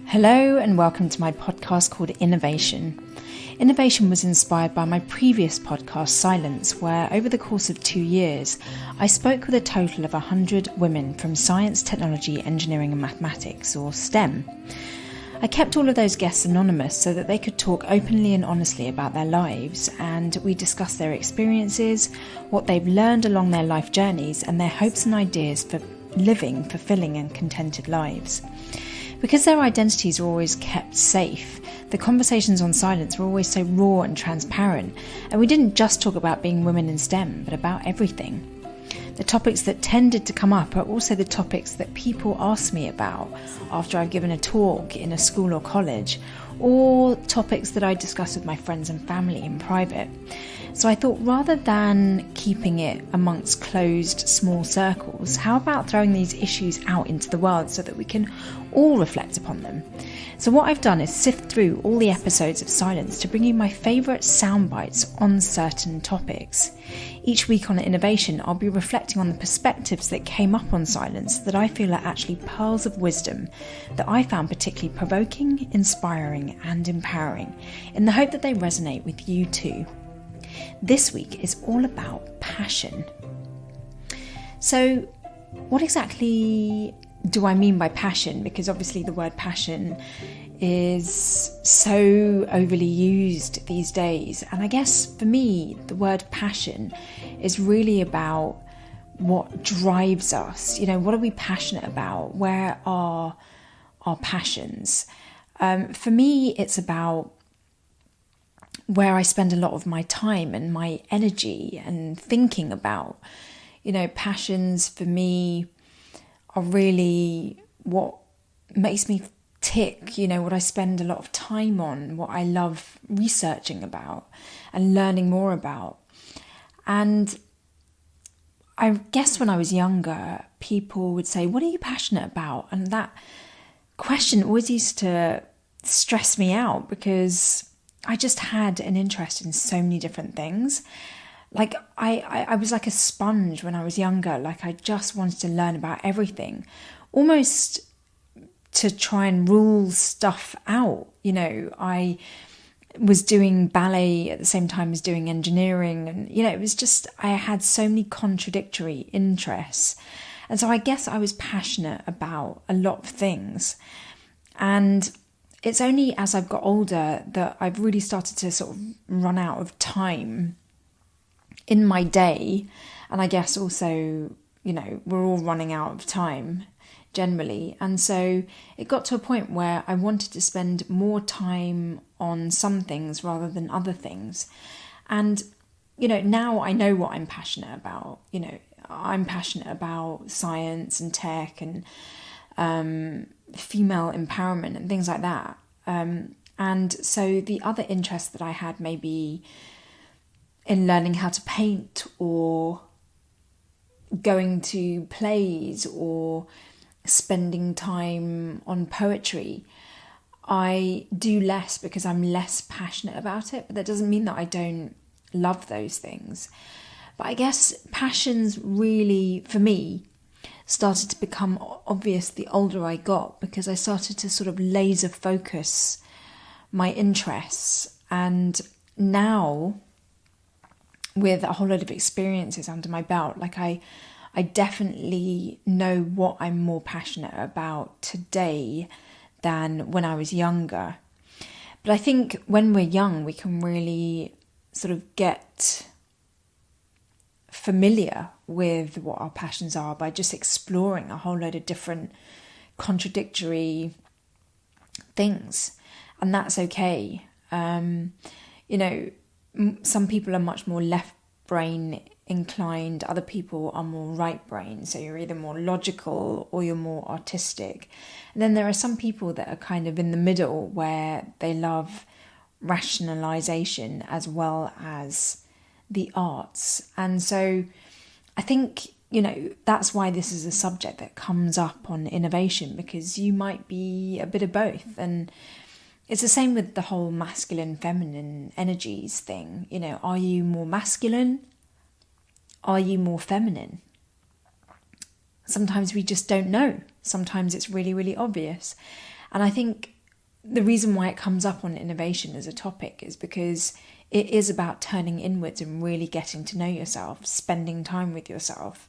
Hello and welcome to my podcast called Innervation. Innervation was inspired by my previous podcast, Silence, where over the course of 2 years, I spoke with a total of 100 women from science, technology, engineering and mathematics, or STEM. I kept all of those guests anonymous so that they could talk openly and honestly about their lives, and we discussed their experiences, what they've learned along their life journeys, and their hopes and ideas for living fulfilling and contented lives. Because their identities were always kept safe, the conversations on Silence were always so raw and transparent, and we didn't just talk about being women in STEM, but about everything. The topics that tended to come up are also the topics that people ask me about after I've given a talk in a school or college, or topics that I discuss with my friends and family in private. So I thought, rather than keeping it amongst closed, small circles, how about throwing these issues out into the world so that we can all reflect upon them? So what I've done is sift through all the episodes of Silence to bring you my favourite sound bites on certain topics. Each week on Innervation, I'll be reflecting on the perspectives that came up on Silence that I feel are actually pearls of wisdom that I found particularly provoking, inspiring and empowering, in the hope that they resonate with you too. This week is all about passion. So, what exactly do I mean by passion? Because obviously the word passion is so overly used these days. And I guess for me, the word passion is really about what drives us. You know, what are we passionate about? Where are our passions? For me, it's about where I spend a lot of my time and my energy and thinking about. You know, passions for me are really what makes me tick, you know, what I spend a lot of time on, what I love researching about and learning more about. And I guess when I was younger, people would say, what are you passionate about? And that question always used to stress me out because I just had an interest in so many different things. Like I was like a sponge when I was younger. Like I just wanted to learn about everything, almost to try and rule stuff out. You know, I was doing ballet at the same time as doing engineering, and you know, it was just, I had so many contradictory interests. And so I guess I was passionate about a lot of things. And it's only as I've got older that I've really started to sort of run out of time in my day. And I guess also, you know, we're all running out of time generally. And so it got to a point where I wanted to spend more time on some things rather than other things. And, you know, now I know what I'm passionate about. You know, I'm passionate about science and tech and female empowerment and things like that. And so the other interest that I had maybe in learning how to paint or going to plays or spending time on poetry, I do less because I'm less passionate about it. But that doesn't mean that I don't love those things. But I guess passions really, for me, started to become obvious the older I got, because I started to sort of laser focus my interests. And now, with a whole lot of experiences under my belt, like I definitely know what I'm more passionate about today than when I was younger. But I think when we're young, we can really sort of get familiar with what our passions are by just exploring a whole load of different contradictory things. And that's okay. You know, some people are much more left brain inclined, other people are more right brain. So you're either more logical or you're more artistic. And then there are some people that are kind of in the middle, where they love rationalization as well as the arts. And so I think, you know, that's why this is a subject that comes up on Innervation, because you might be a bit of both. And it's the same with the whole masculine, feminine energies thing. You know, are you more masculine? Are you more feminine? Sometimes we just don't know. Sometimes it's really, really obvious. And I think the reason why it comes up on innovation as a topic is because it is about turning inwards and really getting to know yourself, spending time with yourself,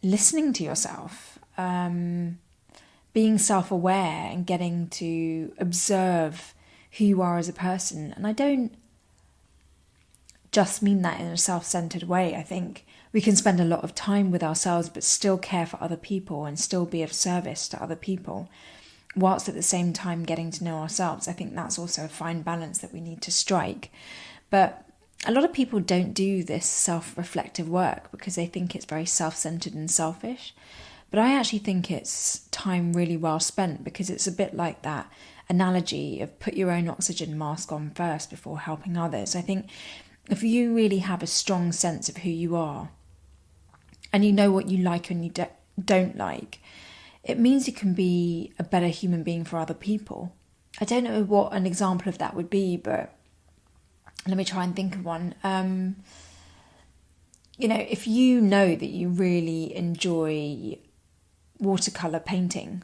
listening to yourself, being self-aware and getting to observe who you are as a person. And I don't just mean that in a self-centered way. I think we can spend a lot of time with ourselves but still care for other people and still be of service to other people, whilst at the same time getting to know ourselves. I think that's also a fine balance that we need to strike. But a lot of people don't do this self-reflective work because they think it's very self-centered and selfish. But I actually think it's time really well spent, because it's a bit like that analogy of put your own oxygen mask on first before helping others. I think if you really have a strong sense of who you are and you know what you like and you don't like, it means you can be a better human being for other people. I don't know what an example of that would be, but let me try and think of one. If you know that you really enjoy watercolour painting,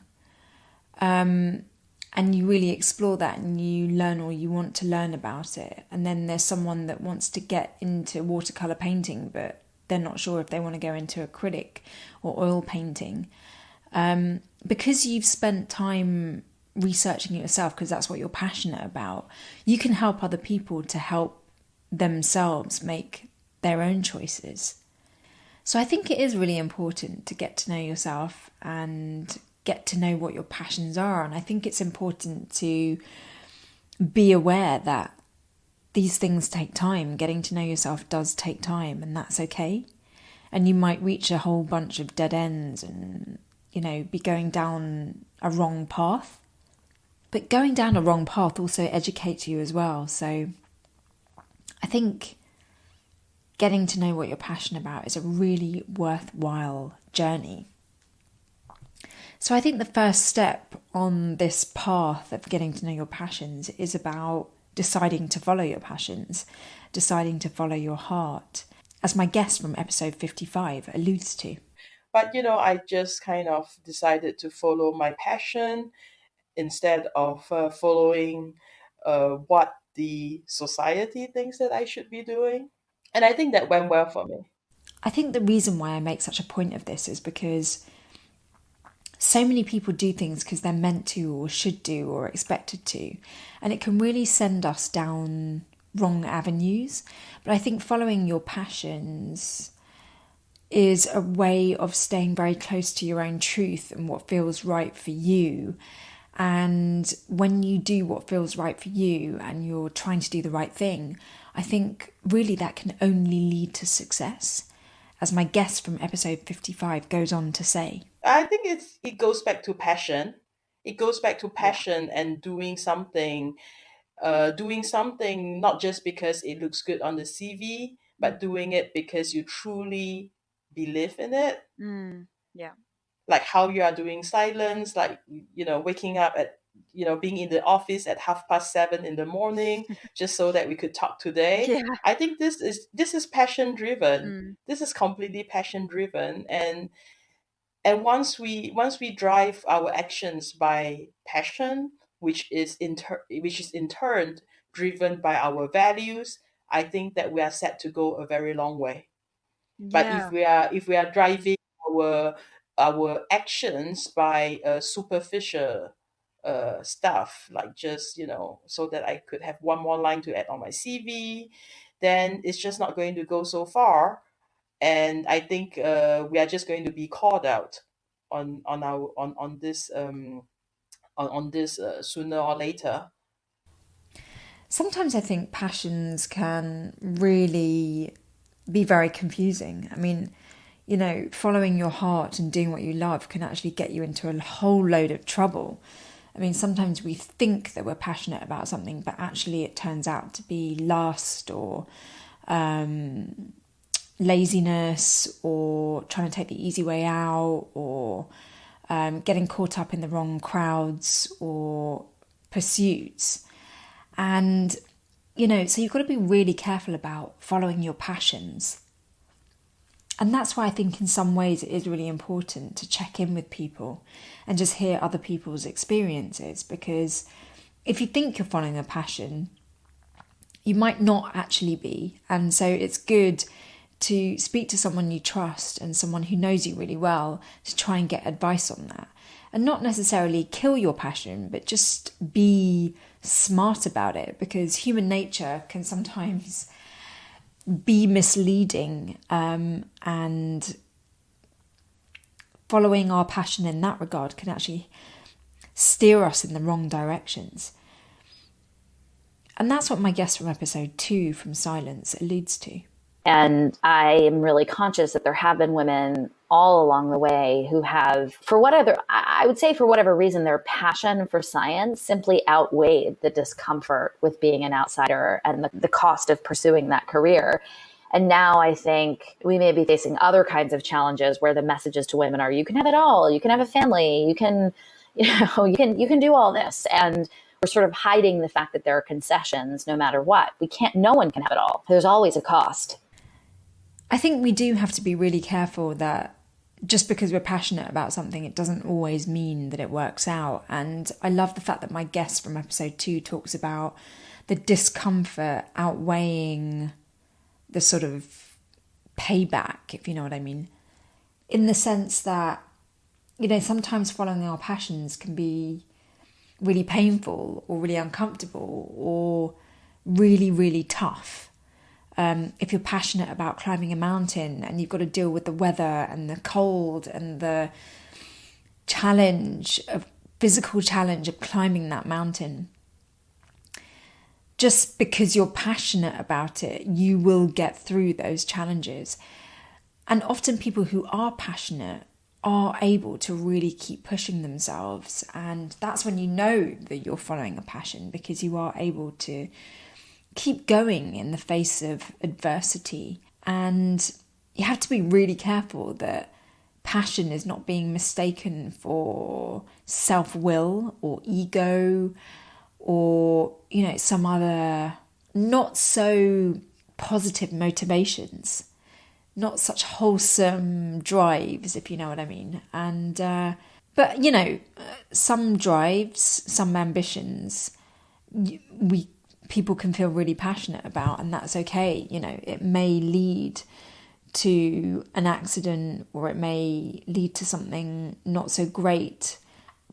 and you really explore that and you learn, or you want to learn about it, and then there's someone that wants to get into watercolour painting but they're not sure if they want to go into acrylic or oil painting, because you've spent time researching it yourself, because that's what you're passionate about, you can help other people to help themselves make their own choices. So I think it is really important to get to know yourself and get to know what your passions are. And I think it's important to be aware that these things take time. Getting to know yourself does take time, and that's okay. And you might reach a whole bunch of dead ends and, be going down a wrong path. But going down a wrong path also educates you as well. So I think getting to know what you're passionate about is a really worthwhile journey. So I think the first step on this path of getting to know your passions is about deciding to follow your passions, deciding to follow your heart, as my guest from episode 55 alludes to. But, I just kind of decided to follow my passion instead of following what the society thinks that I should be doing. And I think that went well for me. I think the reason why I make such a point of this is because so many people do things because they're meant to or should do or expected to, and it can really send us down wrong avenues. But I think following your passions is a way of staying very close to your own truth and what feels right for you. And when you do what feels right for you and you're trying to do the right thing, I think really that can only lead to success, as my guest from episode 55 goes on to say. I think it goes back to passion. It goes back to passion and doing something not just because it looks good on the CV, but doing it because you truly believe in it. Yeah. Like how you are doing silence, like, waking up at, being in the office at 7:30 in the morning, just so that we could talk today. Yeah. I think this is passion driven. This is completely passion driven. And once we drive our actions by passion, which is in turn driven by our values, I think that we are set to go a very long way. But if we are driving our actions by superficial stuff, like just, so that I could have one more line to add on my CV, then it's just not going to go so far. And I think we are just going to be called out on this sooner or later. Sometimes I think passions can really be very confusing. I mean, following your heart and doing what you love can actually get you into a whole load of trouble. I mean, sometimes we think that we're passionate about something, but actually it turns out to be lust or laziness, or trying to take the easy way out, or getting caught up in the wrong crowds or pursuits. And, so you've got to be really careful about following your passions. And that's why I think in some ways it is really important to check in with people and just hear other people's experiences, because if you think you're following a passion, you might not actually be. And so it's good to speak to someone you trust and someone who knows you really well to try and get advice on that. And not necessarily kill your passion, but just be smart about it, because human nature can sometimes be misleading, and following our passion in that regard can actually steer us in the wrong directions. And that's what my guest from episode 2 from Silence alludes to. And I am really conscious that there have been women all along the way who have, for whatever reason, their passion for science simply outweighed the discomfort with being an outsider and the cost of pursuing that career. And now I think we may be facing other kinds of challenges where the messages to women are, you can have it all, you can have a family, you can do all this. And we're sort of hiding the fact that there are concessions no matter what. No one can have it all. There's always a cost. I think we do have to be really careful that just because we're passionate about something, it doesn't always mean that it works out. And I love the fact that my guest from episode 2 talks about the discomfort outweighing the sort of payback, if you know what I mean. In the sense that, sometimes following our passions can be really painful or really uncomfortable or really, really tough. If you're passionate about climbing a mountain and you've got to deal with the weather and the cold and the physical challenge of climbing that mountain, just because you're passionate about it, you will get through those challenges. And often people who are passionate are able to really keep pushing themselves. And that's when you know that you're following a passion, because you are able to keep going in the face of adversity. And you have to be really careful that passion is not being mistaken for self-will or ego or, some other not so positive motivations, not such wholesome drives, if you know what I mean. And, but, some drives, some ambitions, people can feel really passionate about, and that's okay. It may lead to an accident or it may lead to something not so great,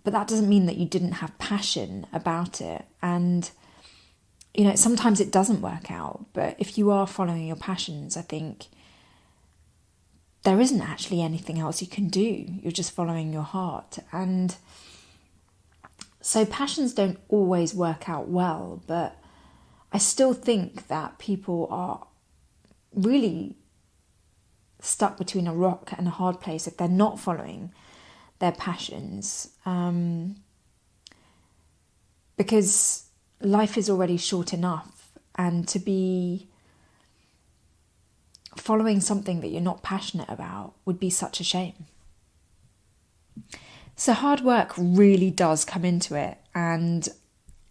but that doesn't mean that you didn't have passion about it. And, sometimes it doesn't work out, but if you are following your passions, I think there isn't actually anything else you can do. You're just following your heart. And so passions don't always work out well, but I still think that people are really stuck between a rock and a hard place if they're not following their passions, because life is already short enough, and to be following something that you're not passionate about would be such a shame. So hard work really does come into it, and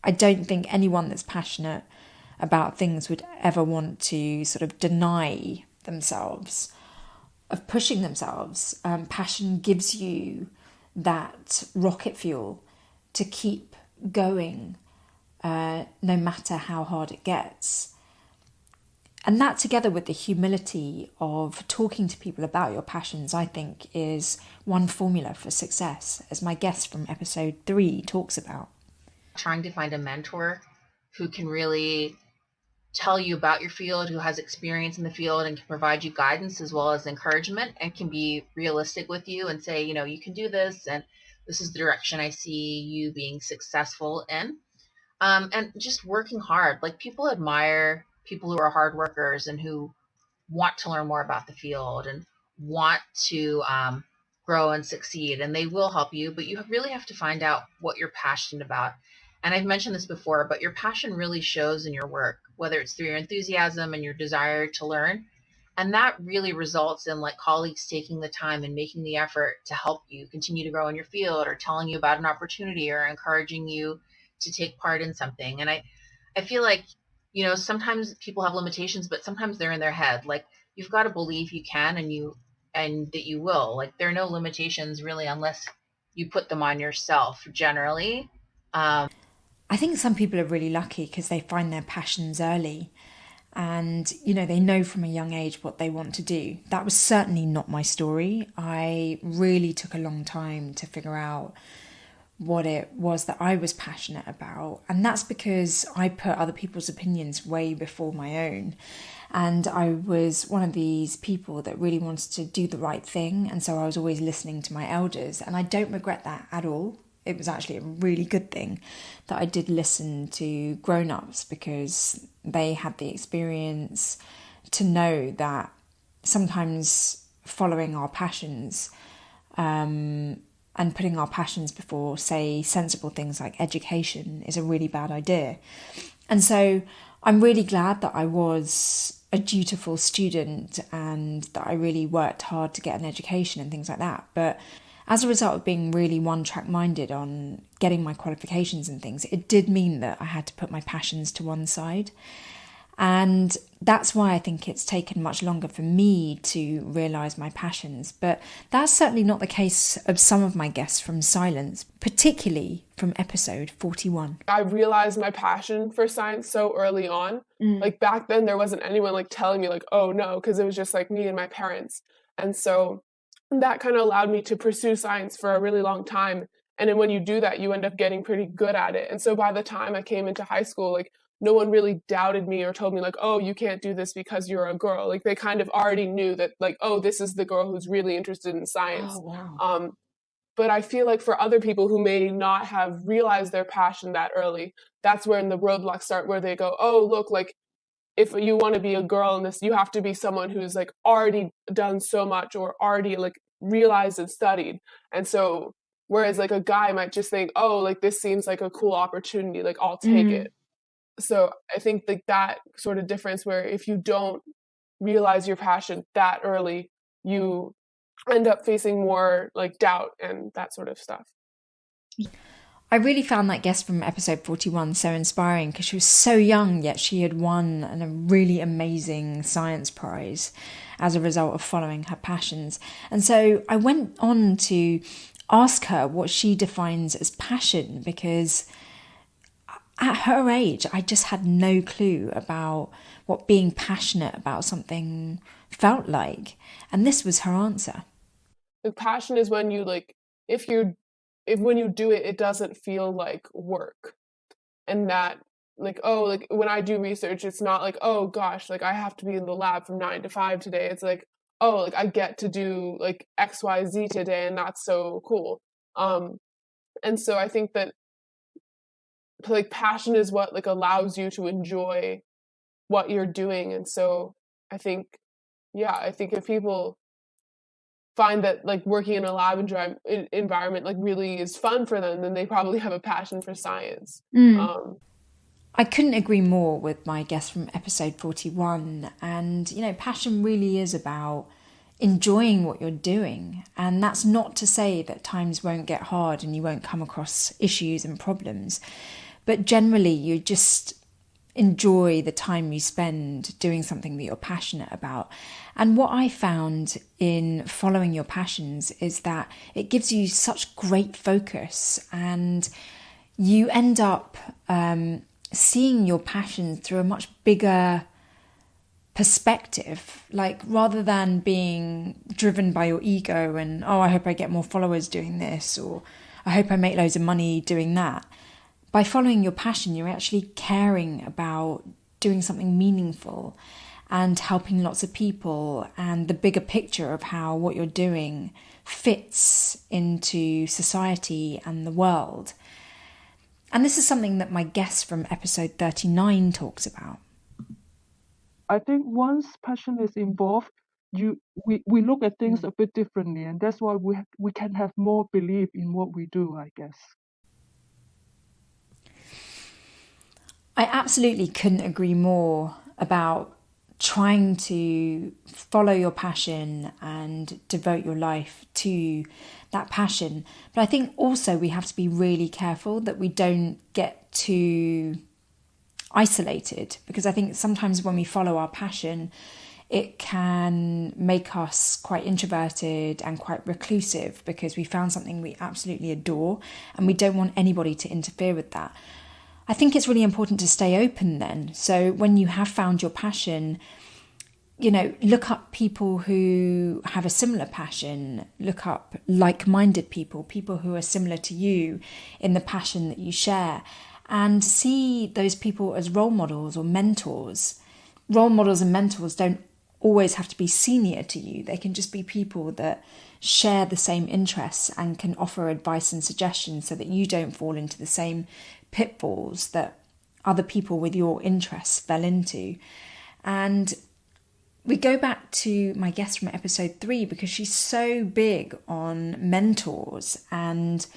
I don't think anyone that's passionate about things would ever want to sort of deny themselves of pushing themselves. Passion gives you that rocket fuel to keep going, no matter how hard it gets. And that, together with the humility of talking to people about your passions, I think is one formula for success, as my guest from episode 3 talks about. Trying to find a mentor who can really tell you about your field, who has experience in the field and can provide you guidance as well as encouragement, and can be realistic with you and say, you can do this, and this is the direction I see you being successful in. And just working hard. Like, people admire people who are hard workers and who want to learn more about the field and want to grow and succeed, and they will help you, but you really have to find out what you're passionate about. And I've mentioned this before, but your passion really shows in your work, whether it's through your enthusiasm and your desire to learn. And that really results in colleagues taking the time and making the effort to help you continue to grow in your field, or telling you about an opportunity, or encouraging you to take part in something. And I feel like, sometimes people have limitations, but sometimes they're in their head. You've got to believe you can, and you and that you will. Like, there are no limitations really unless you put them on yourself generally. I think some people are really lucky because they find their passions early and, they know from a young age what they want to do. That was certainly not my story. I really took a long time to figure out what it was that I was passionate about. And that's because I put other people's opinions way before my own. And I was one of these people that really wanted to do the right thing. And so I was always listening to my elders. And I don't regret that at all. It was actually a really good thing that I did listen to grown-ups because they had the experience to know that sometimes following our passions and putting our passions before, say, sensible things like education is a really bad idea. And so I'm really glad that I was a dutiful student and that I really worked hard to get an education and things like that. But as a result of being really one-track minded on getting my qualifications and things, it did mean that I had to put my passions to one side. And that's why I think it's taken much longer for me to realise my passions. But that's certainly not the case of some of my guests from Silence, particularly from episode 41. I realized my passion for science so early on. Like back then, there wasn't anyone like telling me like, oh no, because it was just like me and my parents. And so that kind of allowed me to pursue science for a really long time. And then when you do that, you end up getting pretty good at it. And so by the time I came into high school, like no one really doubted me or told me like, oh, you can't do this because you're a girl. Like they kind of already knew that like, oh, this is the girl who's really interested in science. Oh, wow. But I feel like for other people who may not have realized their passion that early, that's when the roadblocks start, where they go, oh, look, like if you want to be a girl in this, you have to be someone who's like already done so much or already like realized and studied. And so whereas like a guy might just think, oh, like this seems like a cool opportunity, like I'll take it. So I think like that sort of difference where if you don't realize your passion that early, you end up facing more like doubt and that sort of stuff. I really found that guest from episode 41 so inspiring because she was so young, yet she had won a really amazing science prize as a result of following her passions. And so I went on to ask her what she defines as passion, because at her age, I just had no clue about what being passionate about something felt like. And this was her answer. The passion is when you like, if when you do it, it doesn't feel like work. And that like, oh, like when I do research, it's not like, oh gosh, like I have to be in the lab from 9 to 5 today. It's like, oh, like I get to do like XYZ today, and that's so cool. And so I think that like passion is what like allows you to enjoy what you're doing. And so I think if people find that like working in a lab environment like really is fun for them, then they probably have a passion for science. I couldn't agree more with my guest from episode 41. And, passion really is about enjoying what you're doing. And that's not to say that times won't get hard and you won't come across issues and problems. But generally, you just enjoy the time you spend doing something that you're passionate about. And what I found in following your passions is that it gives you such great focus, and you end up seeing your passions through a much bigger perspective. Like, rather than being driven by your ego and, oh, I hope I get more followers doing this, or I hope I make loads of money doing that. By following your passion, you're actually caring about doing something meaningful and helping lots of people, and the bigger picture of how what you're doing fits into society and the world. And this is something that my guest from episode 39 talks about. I think once passion is involved, we look at things a bit differently, and that's why we can have more belief in what we do, I guess. I absolutely couldn't agree more about trying to follow your passion and devote your life to that passion. But I think also we have to be really careful that we don't get too isolated, because I think sometimes when we follow our passion, it can make us quite introverted and quite reclusive because we found something we absolutely adore and we don't want anybody to interfere with that. I think it's really important to stay open then. So when you have found your passion, look up people who have a similar passion, look up like-minded people who are similar to you in the passion that you share, and see those people as role models or mentors. Role models and mentors don't always have to be senior to you. They can just be people that share the same interests and can offer advice and suggestions so that you don't fall into the same pitfalls that other people with your interests fell into. And we go back to my guest from episode 3 because she's so big on mentors and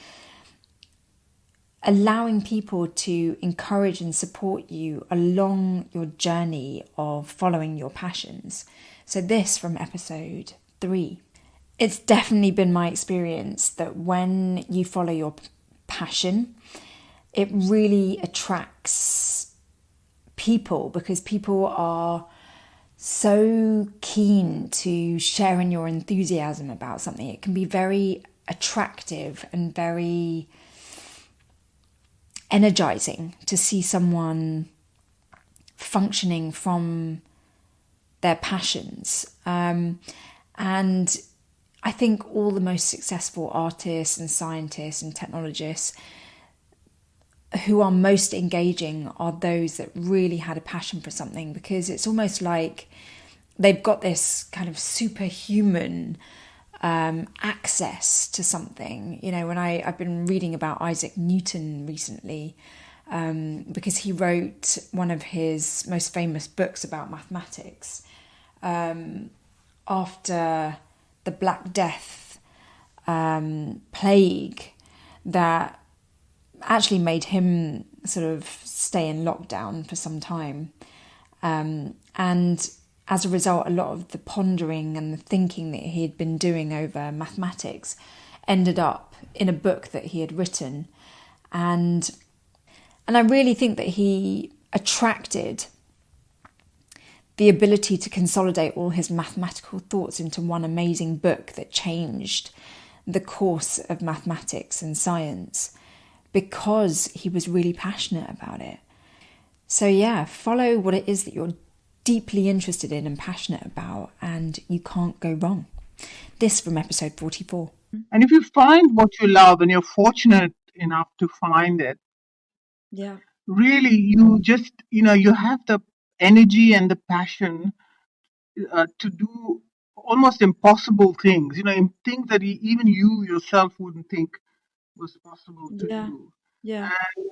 allowing people to encourage and support you along your journey of following your passions. So this from episode 3. It's definitely been my experience that when you follow your passion, it really attracts people because people are so keen to share in your enthusiasm about something. It can be very attractive and very energizing to see someone functioning from their passions. And I think all the most successful artists and scientists and technologists who are most engaging are those that really had a passion for something, because it's almost like they've got this kind of superhuman access to something. When I've been reading about Isaac Newton recently, because he wrote one of his most famous books about mathematics after the Black Death plague that actually made him sort of stay in lockdown for some time. And as a result, a lot of the pondering and the thinking that he had been doing over mathematics ended up in a book that he had written. And I really think that he attracted the ability to consolidate all his mathematical thoughts into one amazing book that changed the course of mathematics and science because he was really passionate about it. So yeah, follow what it is that you're deeply interested in and passionate about, and you can't go wrong. This from episode 44. And if you find what you love and you're fortunate enough to find it, really you just, you have the energy and the passion to do almost impossible things, things that even you yourself wouldn't think was possible to do.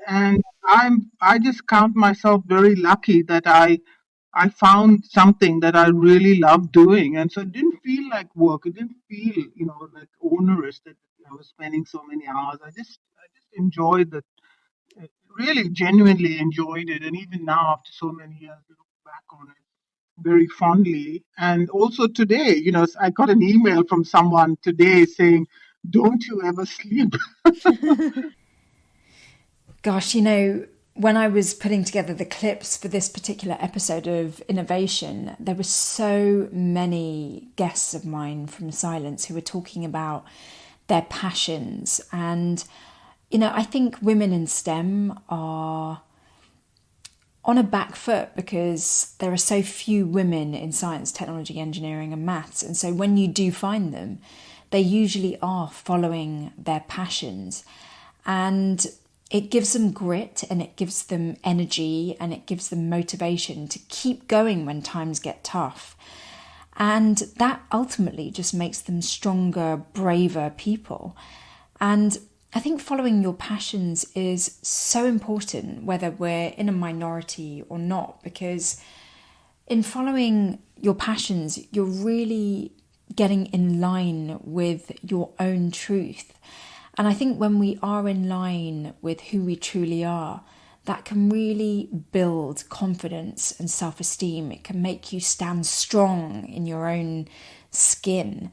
And I just count myself very lucky that I found something that I really love doing. And so it didn't feel like work. It didn't feel, like onerous that I was spending so many hours. I just enjoyed that, really genuinely enjoyed it. And even now, after so many years, I look back on it very fondly. And also today, I got an email from someone today saying, "Don't you ever sleep?" Gosh, when I was putting together the clips for this particular episode of Innervation, there were so many guests of mine from Silence who were talking about their passions. And, I think women in STEM are on a back foot because there are so few women in science, technology, engineering and maths. And so when you do find them, they usually are following their passions. And it gives them grit and it gives them energy and it gives them motivation to keep going when times get tough. And that ultimately just makes them stronger, braver people. And I think following your passions is so important, whether we're in a minority or not, because in following your passions, you're really getting in line with your own truth. And I think when we are in line with who we truly are, that can really build confidence and self-esteem. It can make you stand strong in your own skin.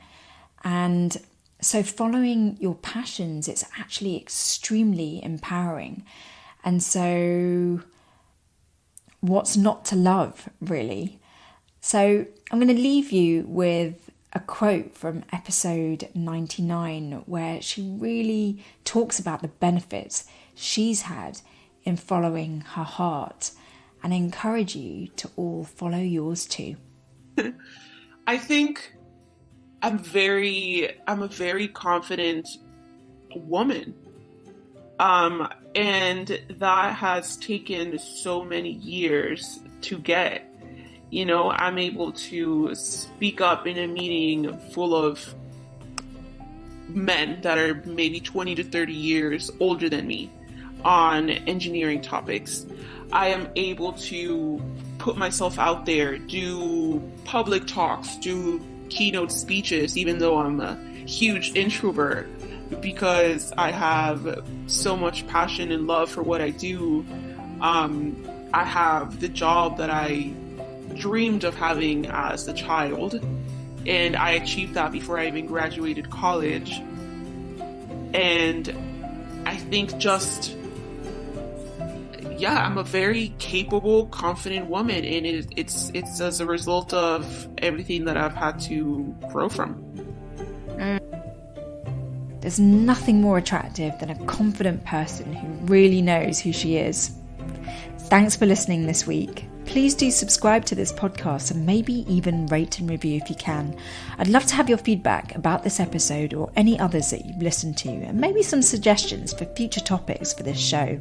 And so following your passions, it's actually extremely empowering. And so what's not to love, really? So I'm going to leave you with a quote from episode 99, where she really talks about the benefits she's had in following her heart, and encourage you to all follow yours too. I think I'm a very confident woman. And that has taken so many years to get. You know, I'm able to speak up in a meeting full of men that are maybe 20 to 30 years older than me on engineering topics. I am able to put myself out there, do public talks, do keynote speeches, even though I'm a huge introvert, because I have so much passion and love for what I do. I have the job that I dreamed of having as a child, and I achieved that before I even graduated college. And I think I'm a very capable, confident woman, and it's as a result of everything that I've had to grow from. There's nothing more attractive than a confident person who really knows who she is. Thanks for listening this week. Please do subscribe to this podcast and maybe even rate and review if you can. I'd love to have your feedback about this episode or any others that you've listened to, and maybe some suggestions for future topics for this show.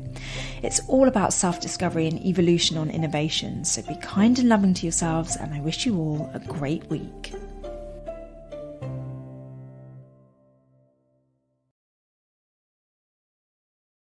It's all about self-discovery and evolution on Innervation, so be kind and loving to yourselves, and I wish you all a great week.